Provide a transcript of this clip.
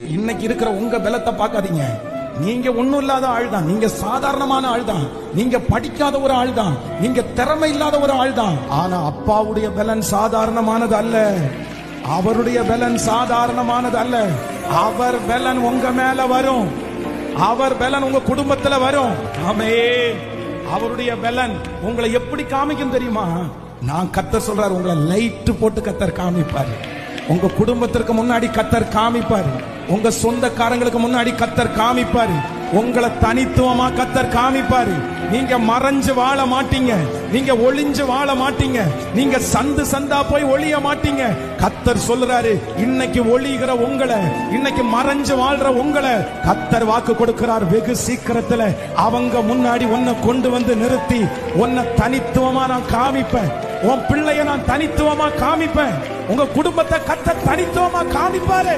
இன்னைக்கு இருக்கிற உங்க பலத்தை பார்க்காதீங்க. நீங்க ஒண்ணும் இல்லாத ஆள் தான், நீங்க சாதாரணமான ஆள் தான், நீங்க படிக்காத ஒரு ஆள் தான், நீங்க திறமை இல்லாத ஒரு ஆள் தான். ஆனா அப்பாவுடைய பலன் சாதாரணமானது அல்ல. அவருடைய பலன் சாதாரணமானது அல்ல. அவர் பலன் உங்க மேல வரும். அவர் பலன் உங்க குடும்பத்துல வரும். ஆமென். அவருடைய பலன் உங்களை எப்படி காமிக்கும் தெரியுமா? நான் கர்த்தர் சொல்றாரு, உங்களை லைட் போட்டு கர்த்தர் காமிப்பாரு. உங்க குடும்பத்திற்கு முன்னாடி கர்த்தர் காமிப்பாரு. உங்க சொந்தக்காரங்களுக்கு முன்னாடி கர்த்தர் காமிப்பாரு. உங்களை தனித்துவமா கர்த்தர் காமிப்பாரு. நீங்க மறைஞ்சு வாழ மாட்டீங்க, நீங்க ஒளிஞ்சு வாழ மாட்டீங்க, நீங்க சந்து சந்தா போய் ஒளிய மாட்டீங்க. கர்த்தர் சொல்றாரு, இன்னைக்கு ஒளிகிற உங்களை, இன்னைக்கு மறைஞ்சு வாழ்ற உங்களை கர்த்தர் வாக்கு கொடுக்கிறார். வெகு சீக்கிரத்துல அவங்க முன்னாடி உன்னை கொண்டு வந்து நிறுத்தி உன்னை தனித்துவமா நான் காமிப்பேன். உன் பிள்ளைய நான் தனித்துவமா காமிப்பேன். உங்க குடும்பத்தை கர்த்தர் தனித்துவமா காமிப்பாரு.